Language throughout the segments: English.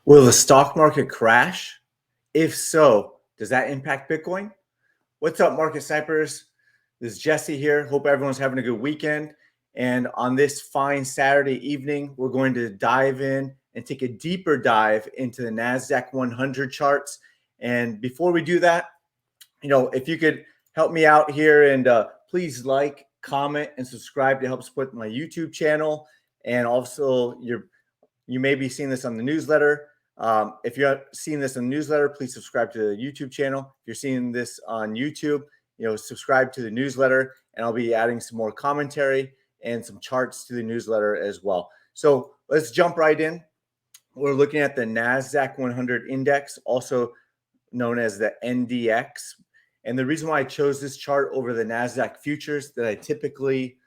Will the stock market crash? If so, does that impact Bitcoin? What's up, market snipers? This is Jesse here. Hope everyone's having a good weekend. And on this fine Saturday evening, we're going to dive in and take a deeper dive into the NASDAQ 100 charts. And before we do that, if you could help me out here and please like, comment, and subscribe to help support my YouTube channel. And also, you may be seeing this on the newsletter. If you're seeing this in the newsletter, please subscribe to the YouTube channel. If you're seeing this on YouTube, subscribe to the newsletter, and I'll be adding some more commentary and some charts to the newsletter as well. So let's jump right in. We're looking at the NASDAQ 100 index, also known as the NDX. And the reason why I chose this chart over the NASDAQ futures that I typically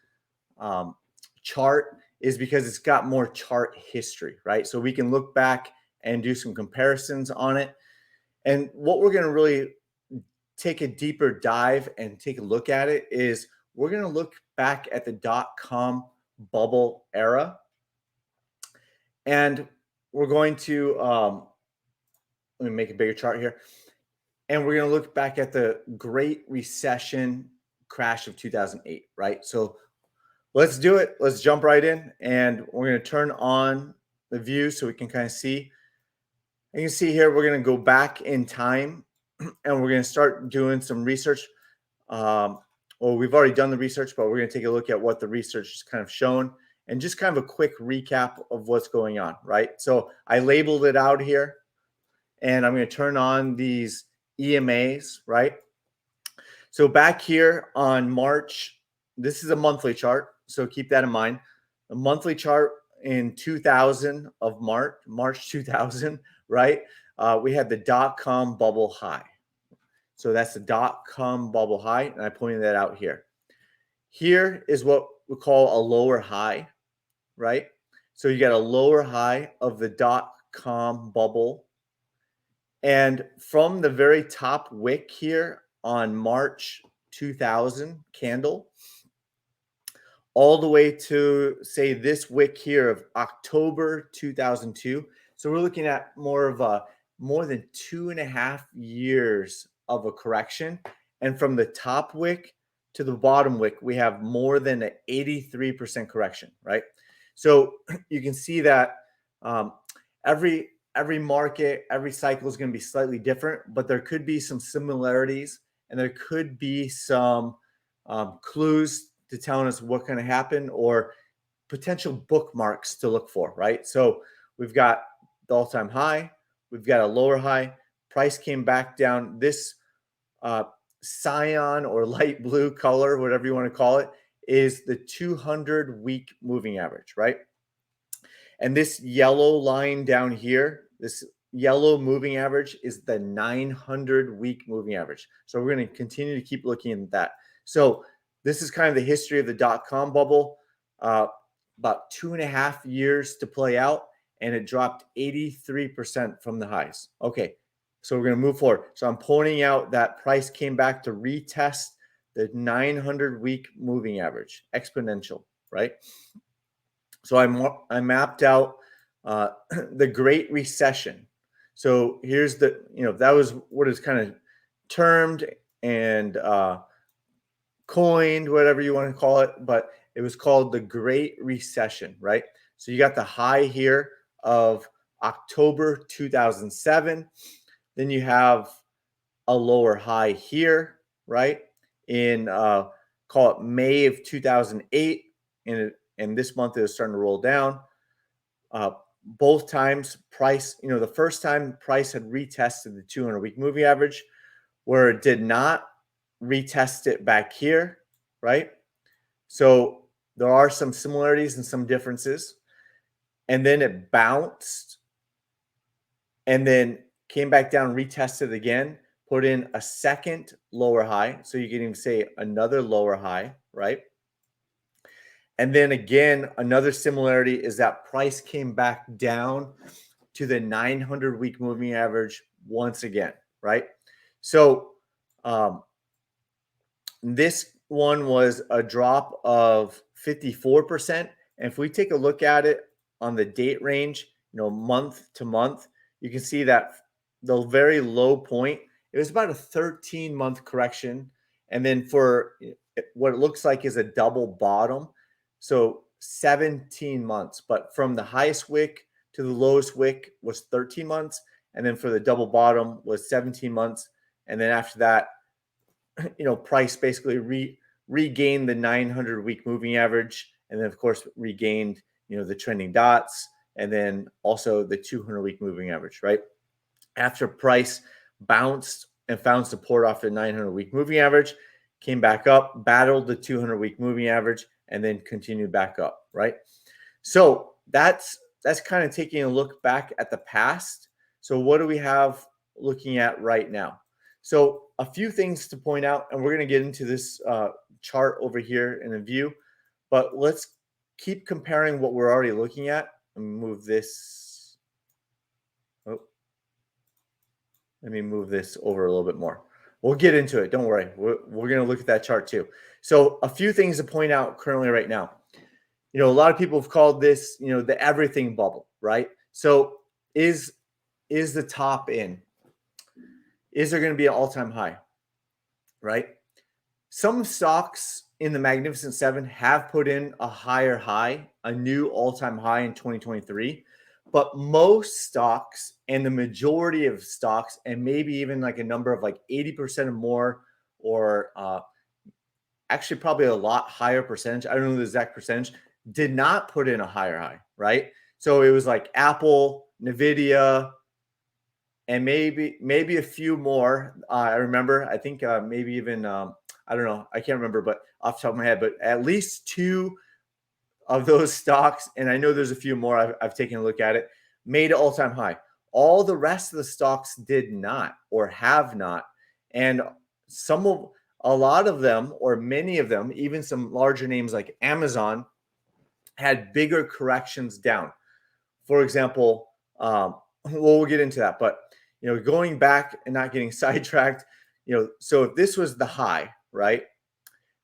chart is because it's got more chart history, right? So we can look back and do some comparisons on it. And what we're going to really take a deeper dive and take a look at it is we're going to look back at the .com bubble era. And we're going to, let me make a bigger chart here. And we're going to look back at the Great Recession crash of 2008, right? So let's do it. Let's jump right in. And we're going to turn on the view so we can kind of see. You can see here, we're going to go back in time and we're going to start doing some research. Well, we've already done the research, but we're going to take a look at what the research is kind of shown and just kind of a quick recap of what's going on, right? So I labeled it out here and I'm going to turn on these EMAs, right? So back here on March, this is a monthly chart, so keep that in mind. A monthly chart in 2000 of March 2000, right? We had the .com bubble high. So that's the .com bubble high, and I pointed that out here. Here is what we call a lower high, right? So you got a lower high of the .com bubble. And from the very top wick here on March 2000 candle, all the way to, say, this wick here of October 2002. So we're looking at more than 2.5 years of a correction. And from the top wick to the bottom wick, we have more than an 83% correction, right? So you can see that every market, every cycle is going to be slightly different, but there could be some similarities and there could be some clues to telling us what can happen or potential bookmarks to look for, right? So we've got the all-time high, we've got a lower high, price came back down. This cyan or light blue color, whatever you want to call it, is the 200-week moving average, right? And this yellow line down here, this yellow moving average is the 900-week moving average. So we're going to continue to keep looking at that. So this is kind of the history of the .com bubble, about 2.5 years to play out, and it dropped 83% from the highs. Okay, so we're going to move forward. So I'm pointing out that price came back to retest the 900-week moving average, exponential, right? So I mapped out the Great Recession. So here's the, that was what is kind of termed and coined, whatever you want to call it, but it was called the Great Recession, right? So you got the high here of October 2007. Then you have a lower high here, right? In call it May of 2008, and this month it was starting to roll down. Both times price, the first time price had retested the 200-week moving average, where it did not retest it back here, right? So there are some similarities and some differences. And then it bounced and then came back down, retested again, put in a second lower high. So you can even say another lower high, right? And then again, another similarity is that price came back down to the 900-week moving average once again, right? So this one was a drop of 54%. And if we take a look at it on the date range, month to month, you can see that the very low point, it was about a 13-month correction. And then for what it looks like is a double bottom. So 17 months, but from the highest wick to the lowest wick was 13 months. And then for the double bottom was 17 months. And then after that, price basically regained the 900-week moving average. And then of course regained, the trending dots, and then also the 200-week moving average, right? After price bounced and found support off the 900-week moving average, came back up, battled the 200-week moving average, and then continued back up, right? So that's kind of taking a look back at the past. So what do we have looking at right now? So a few things to point out, and we're going to get into this chart over here in a view, but let's keep comparing what we're already looking at. Let me move this. Oh, let me move this over a little bit more. We'll get into it. Don't worry. We're going to look at that chart too. So a few things to point out currently right now. A lot of people have called this, the everything bubble, right? So is the top in? Is there going to be an all-time high, right? Some stocks in the Magnificent Seven have put in a higher high, a new all-time high in 2023. But most stocks and the majority of stocks, and maybe even like a number of like 80% or more, or actually probably a lot higher percentage, I don't know the exact percentage, did not put in a higher high, right? So it was like Apple, Nvidia, and maybe a few more. I remember, I think maybe even, I don't know, I can't remember, but off the top of my head, but at least two of those stocks, and I know there's a few more, I've taken a look at it, made an all-time high. All the rest of the stocks did not, or have not. And a lot of them, or many of them, even some larger names like Amazon, had bigger corrections down. For example, we'll get into that, but going back and not getting sidetracked, so if this was the high, right?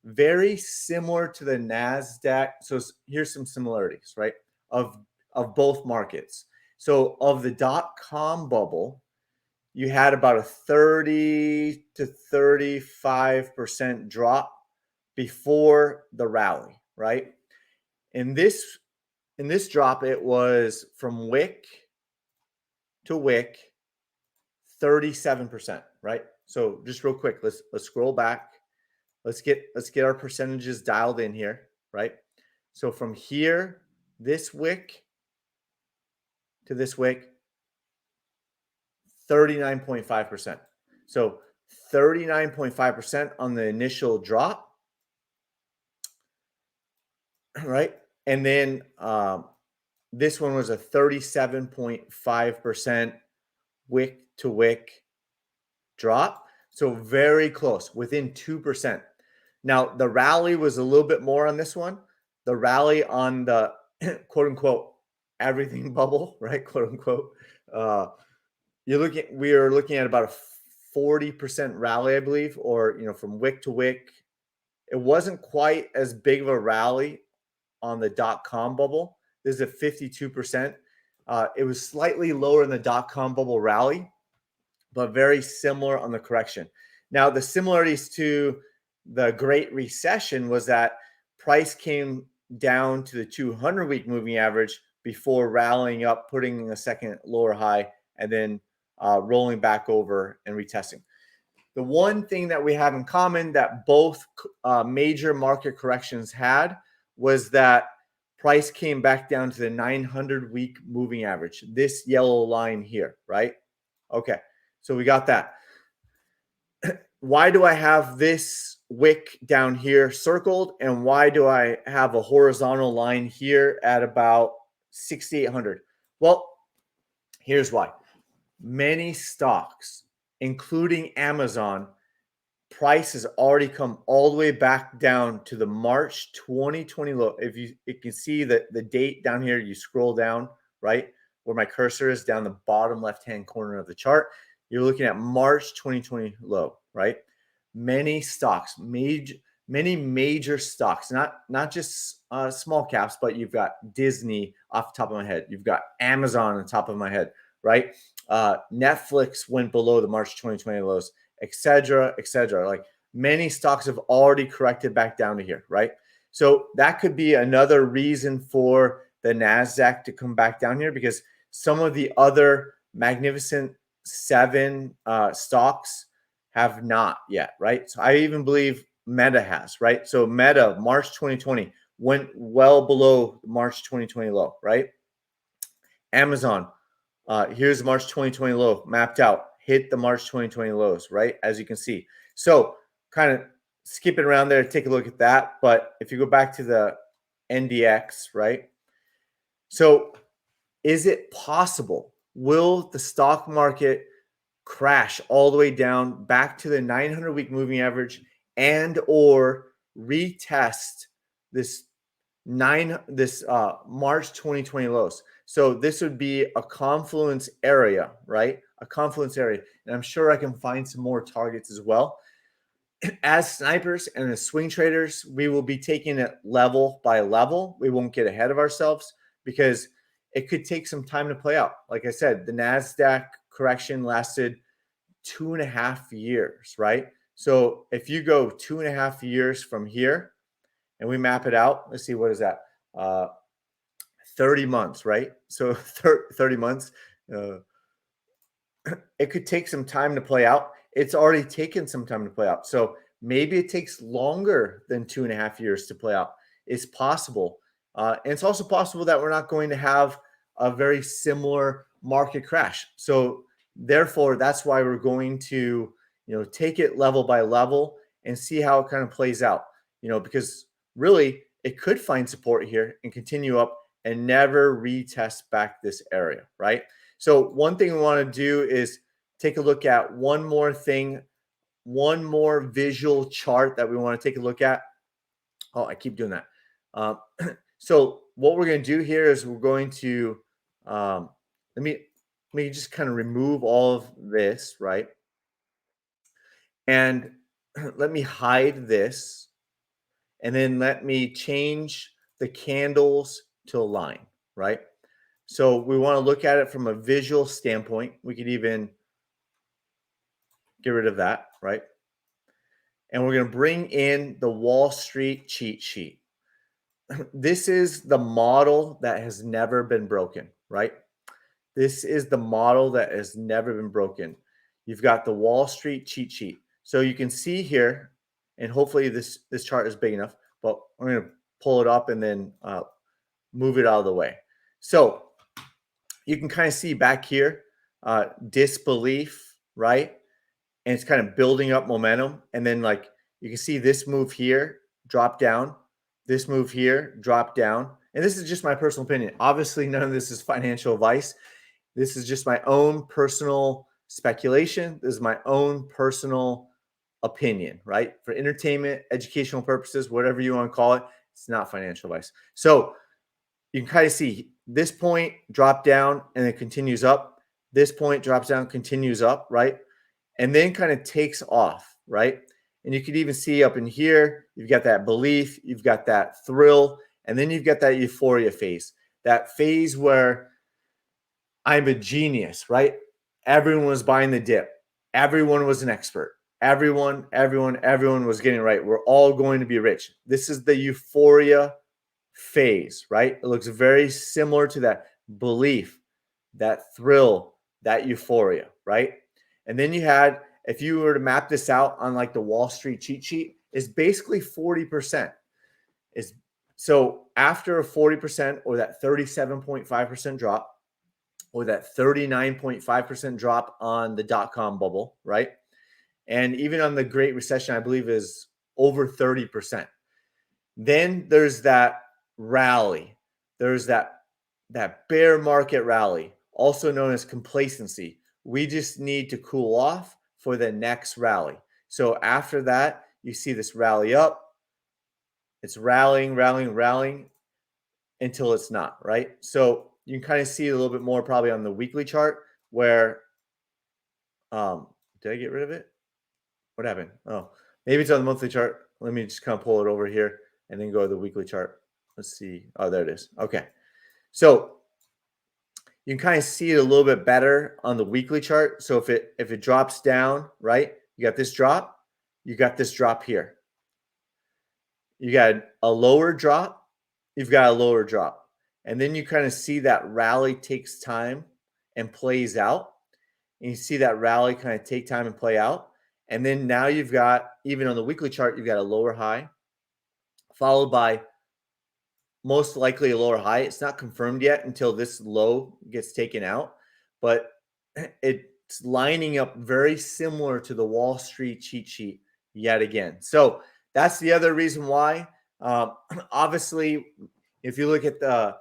Very similar to the NASDAQ. So here's some similarities, right? Of both markets. So of the .com bubble, you had about a 30 to 35% drop before the rally, right? In this drop, it was from wick to wick, 37%, right? So just real quick, let's scroll back. Let's get our percentages dialed in here, right? So from here, this wick to this wick, 39.5%. So 39.5% on the initial drop, right? And then this one was a 37.5% wick to wick drop. So very close, within 2%. Now, the rally was a little bit more on this one. The rally on the quote unquote everything bubble, right? Quote unquote. We are looking at about a 40% rally, I believe, or from wick to wick. It wasn't quite as big of a rally on the .com bubble. This is a 52%. It was slightly lower in the .com bubble rally, but very similar on the correction. Now, the similarities to the Great Recession was that price came down to the 200-week moving average before rallying up, putting a second lower high, and then rolling back over and retesting. The one thing that we have in common that both major market corrections had was that price came back down to the 900-week moving average, this yellow line here, right? Okay, so we got that. Why do I have this wick down here circled, and why do I have a horizontal line here at about 6,800? Well, here's why. Many stocks, including Amazon, price has already come all the way back down to the March 2020 low. If you can see the date down here, you scroll down, right, where my cursor is down the bottom left-hand corner of the chart, you're looking at March 2020 low, right? Many stocks, many major stocks, not just small caps, but you've got Disney off the top of my head. You've got Amazon on the top of my head, right? Netflix went below the March 2020 lows, et cetera, et cetera. Like many stocks have already corrected back down to here, right? So that could be another reason for the NASDAQ to come back down here, because some of the other Magnificent Seven stocks have not yet, right? So I even believe Meta has, right? So Meta, March 2020, went well below the March 2020 low, right? Amazon, here's March 2020 low mapped out, hit the March 2020 lows, right? As you can see. So kind of skipping around there, take a look at that. But if you go back to the NDX, right? So is it possible? Will the stock market crash all the way down back to the 900-week moving average and or retest this March 2020 lows? So this would be a confluence area, right? A confluence area. And I'm sure I can find some more targets as well. As snipers and as swing traders, we will be taking it level by level. We won't get ahead of ourselves because it could take some time to play out. Like I said, the NASDAQ correction lasted 2.5 years, right? So if you go 2.5 years from here and we map it out, let's see, what is that? 30 months, right? So 30 months, it could take some time to play out. It's already taken some time to play out. So maybe it takes longer than 2.5 years to play out. It's possible. And it's also possible that we're not going to have a very similar market crash. So therefore, that's why we're going to, take it level by level and see how it kind of plays out, because really it could find support here and continue up and never retest back this area, right? So one thing we want to do is take a look at one more thing, one more visual chart that we want to take a look at. Oh, I keep doing that. So what we're going to do here is we're going to, let me just kind of remove all of this, right? And let me hide this. And then let me change the candles to a line, right? So we want to look at it from a visual standpoint. We could even get rid of that, right? And we're going to bring in the Wall Street cheat sheet. This is the model that has never been broken, right? This is the model that has never been broken. You've got the Wall Street cheat sheet. So you can see here, and hopefully this chart is big enough, but I'm going to pull it up and then move it out of the way. So you can kind of see back here, disbelief, right? And it's kind of building up momentum. And then like you can see this move here, drop down, this move here, drop down. And this is just my personal opinion. Obviously, none of this is financial advice. This is just my own personal speculation. This is my own personal opinion, right? For entertainment, educational purposes, whatever you want to call it, it's not financial advice. So you can kind of see this point drop down and it continues up. This point drops down, continues up, right? And then kind of takes off, right? And you could even see up in here, you've got that belief, you've got that thrill, and then you've got that euphoria phase, that phase where I'm a genius, right? Everyone was buying the dip. Everyone was an expert. Everyone was getting it right. We're all going to be rich. This is the euphoria phase, right? It looks very similar to that belief, that thrill, that euphoria, right? And then you had, if you were to map this out on like the Wall Street cheat sheet, is basically 40%. So after a 40% or that 37.5% drop, or that 39.5% drop on the dot-com bubble, right? And even on the Great Recession, I believe is over 30%. Then there's that rally. There's that bear market rally, also known as complacency. We just need to cool off for the next rally. So after that, you see this rally up. It's rallying until it's not, right? So you can kind of see a little bit more probably on the weekly chart where, did I get rid of it? What happened? Oh, maybe it's on the monthly chart. Let me just kind of pull it over here and then go to the weekly chart. Let's see. Oh, there it is. Okay. So you can kind of see it a little bit better on the weekly chart. So if it drops down, right, you got this drop, you got this drop here. You got a lower drop, you've got a lower drop. And then you kind of see that rally takes time and plays out. And you see that rally kind of take time and play out. And then now you've got, even on the weekly chart, you've got a lower high, followed by most likely a lower high. It's not confirmed yet until this low gets taken out, but it's lining up very similar to the Wall Street cheat sheet yet again. So that's the other reason why. Obviously, if you look at the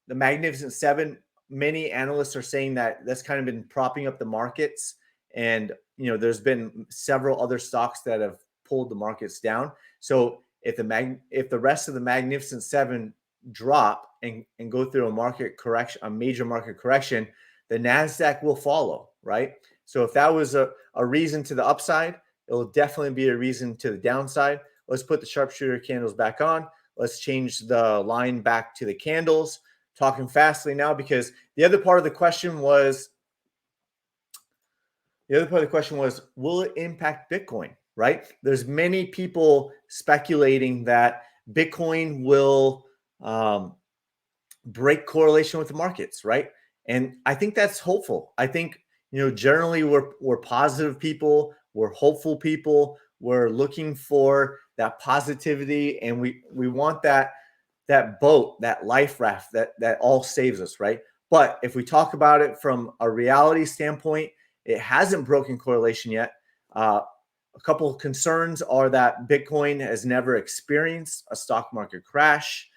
Magnificent Seven, many analysts are saying that that's kind of been propping up the markets, and there's been several other stocks that have pulled the markets down. So if the rest of the Magnificent Seven drop and go through a market correction, a major market correction, the Nasdaq will follow, right? So if that was a reason to the upside, it will definitely be a reason to the downside. Let's put the sharpshooter candles back on. Let's change the line back to the candles. Talking fastly now, because the other part of the question was, will it impact Bitcoin, right? There's many people speculating that Bitcoin will break correlation with the markets, right? And I think that's hopeful. I think, generally we're positive people, we're hopeful people, we're looking for that positivity, and we want that boat, that life raft that all saves us, right? But if we talk about it from a reality standpoint, it hasn't broken correlation yet. A couple of concerns are that Bitcoin has never experienced a stock market crash.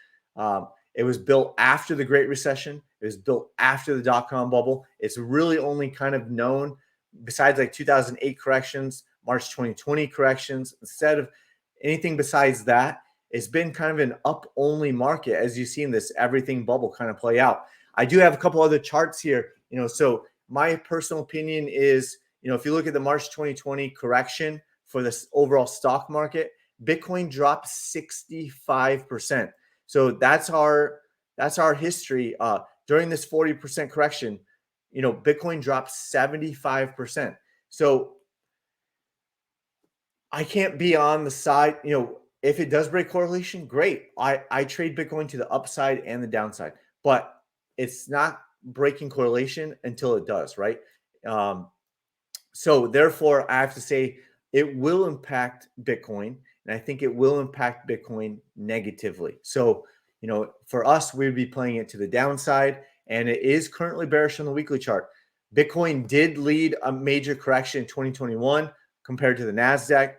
It was built after the Great Recession. It was built after the dot-com bubble. It's really only kind of known, besides like 2008 corrections, March 2020 corrections, instead of anything besides that, it's been kind of an up-only market, as you've seen this everything bubble kind of play out. I do have a couple other charts here. So my personal opinion is, if you look at the March 2020 correction for this overall stock market, Bitcoin dropped 65%. So that's our history. During this 40% correction, Bitcoin dropped 75%. So I can't be on the side, if it does break correlation, great. I trade Bitcoin to the upside and the downside, but it's not breaking correlation until it does, right? So therefore, I have to say it will impact Bitcoin, and I think it will impact Bitcoin negatively. So, for us, we'd be playing it to the downside, and it is currently bearish on the weekly chart. Bitcoin did lead a major correction in 2021 compared to the Nasdaq.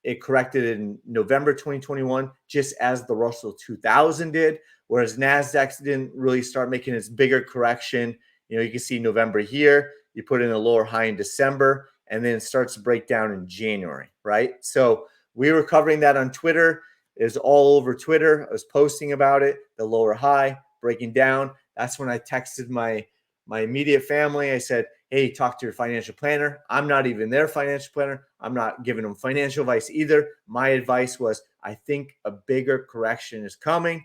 It corrected in November 2021, just as the Russell 2000 did, whereas Nasdaq didn't really start making its bigger correction. You can see November here. You put in a lower high in December, and then it starts to break down in January, right? So we were covering that on Twitter. It was all over Twitter. I was posting about it, the lower high breaking down. That's when I texted my immediate family. I said, hey, talk to your financial planner. I'm not even their financial planner. I'm not giving them financial advice either. My advice was, I think a bigger correction is coming.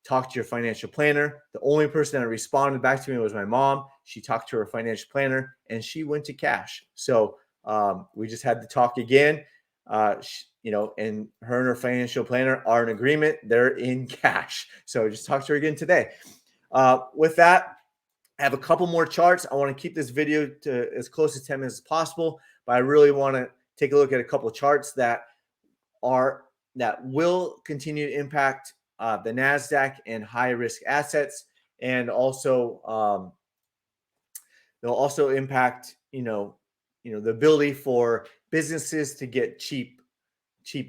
Talk to your financial planner. The only person that responded back to me was my mom. She talked to her financial planner and she went to cash. So we just had to talk again. And her and her financial planner are in agreement. They're in cash. So just talk to her again today. With that, I have a couple more charts. I want to keep this video to as close to 10 minutes as possible, but I really want to take a look at a couple of charts that will continue to impact the Nasdaq and high risk assets, and also they'll also impact the ability for businesses to get cheap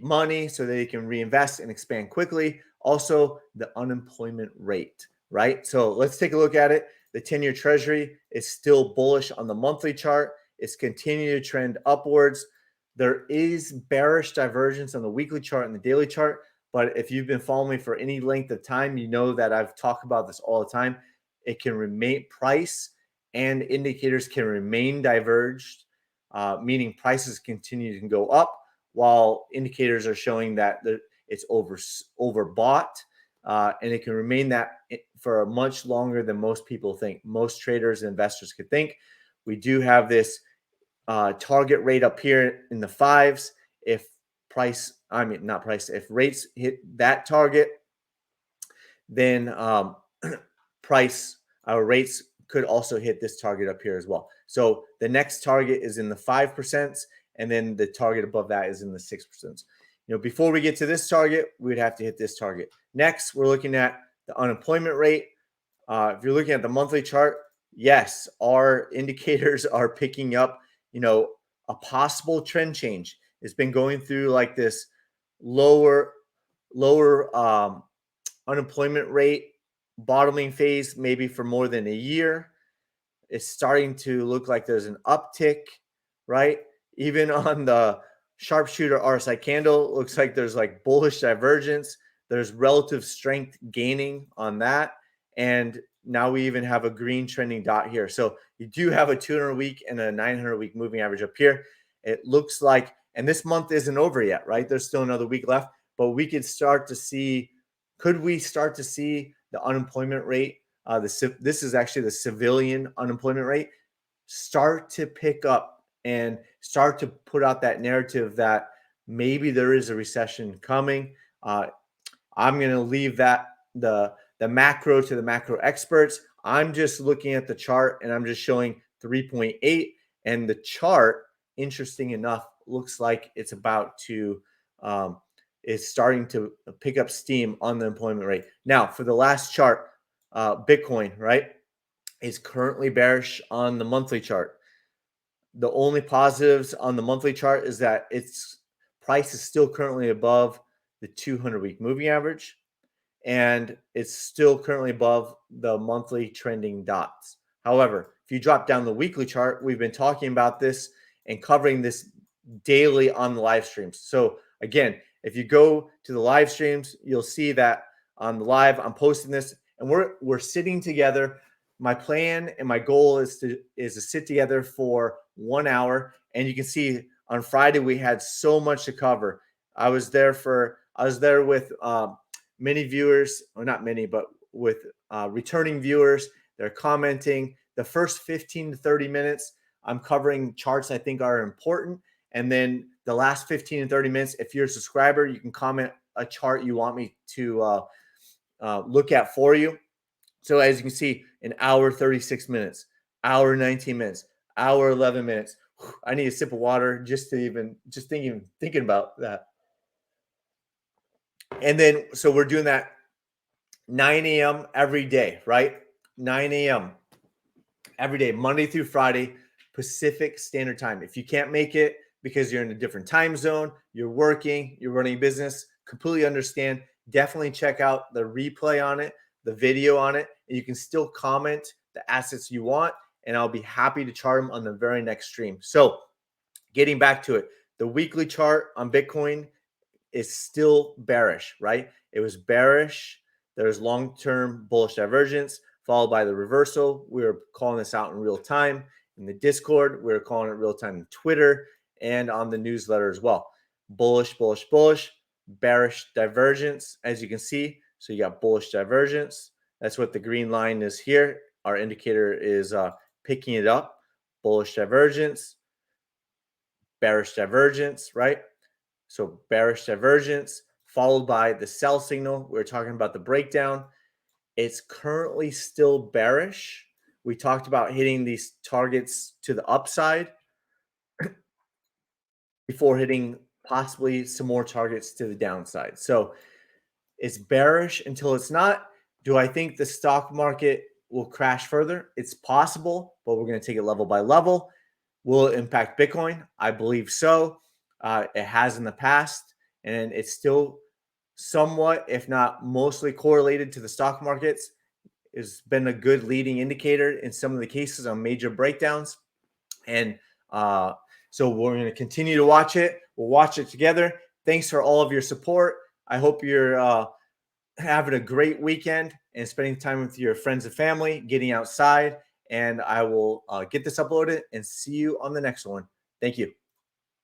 money so they can reinvest and expand quickly. Also, the unemployment rate, right? So let's take a look at it. The 10-year Treasury is still bullish on the monthly chart. It's continuing to trend upwards. There is bearish divergence on the weekly chart and the daily chart, but if you've been following me for any length of time, you know that I've talked about this all the time. It can remain, price and indicators can remain diverged, meaning prices continue to go up while indicators are showing that it's overbought. and it can remain that for much longer than most people think. Most traders and investors could think. We do have this target rate up here in the fives. If if rates hit that target, then our rates could also hit this target up here as well. So the next target is in the 5%, and then the target above that is in the 6%. Before we get to this target, we'd have to hit this target. Next, we're looking at the unemployment rate. If you're looking at the monthly chart, yes, our indicators are picking up, a possible trend change. It's been going through like this lower unemployment rate bottoming phase maybe for more than a year. It's starting to look like there's an uptick, right? Even on the sharpshooter RSI candle, looks like there's like bullish divergence. There's relative strength gaining on that. And now we even have a green trending dot here. So you do have a 200-week and a 900-week moving average up here. It looks like, and this month isn't over yet, right? There's still another week left, but we could start to see, could we start to see the unemployment rate, this is actually the civilian unemployment rate, start to pick up and start to put out that narrative that maybe there is a recession coming. I'm going to leave that the macro to the macro experts. I'm just looking at the chart and I'm just showing 3.8, and the chart, interesting enough, looks like it's about to is starting to pick up steam on the employment rate. Now, for the last chart, Bitcoin, right, is currently bearish on the monthly chart. The only positives on the monthly chart is that its price is still currently above the 200-week moving average, and it's still currently above the monthly trending dots. However, if you drop down the weekly chart, we've been talking about this and covering this daily on the live streams. So again, if you go to the live streams, you'll see that on the live, I'm posting this, and we're sitting together. My plan and my goal is to sit together for 1 hour, and you can see on Friday we had so much to cover. I was there with many viewers, or not many, but with returning viewers. They're commenting. The first 15 to 30 minutes, I'm covering charts I think are important. And then the last 15 and 30 minutes, if you're a subscriber, you can comment a chart you want me to look at for you. So as you can see, an hour, 36 minutes, hour, 19 minutes, hour, 11 minutes. I need a sip of water just thinking about that. And then, so we're doing that 9 a.m. every day, right? 9 a.m. every day, Monday through Friday, Pacific Standard Time. If you can't make it because you're in a different time zone, you're working, you're running a business, completely understand. Definitely check out the replay on it, the video on it, and you can still comment the assets you want, and I'll be happy to chart them on the very next stream. So getting back to it, the weekly chart on Bitcoin is still bearish, right? It was bearish. There's long-term bullish divergence followed by the reversal. We were calling this out in real time in the Discord. We were calling it real time in Twitter and on the newsletter as well. Bullish, bullish, bullish, bearish divergence, as you can see. So you got bullish divergence. That's what the green line is here. Our indicator is picking it up. Bullish divergence, bearish divergence, right? So bearish divergence followed by the sell signal. We're talking about the breakdown. It's currently still bearish. We talked about hitting these targets to the upside before hitting possibly some more targets to the downside. So it's bearish until it's not. Do I think the stock market will crash further? It's possible, but we're going to take it level by level. Will it impact Bitcoin? I believe so. It has in the past, and it's still somewhat, if not mostly, correlated to the stock markets. It's been a good leading indicator in some of the cases on major breakdowns. And so we're going to continue to watch it. We'll watch it together. Thanks for all of your support. I hope you're having a great weekend and spending time with your friends and family, getting outside. And I will get this uploaded and see you on the next one. Thank you.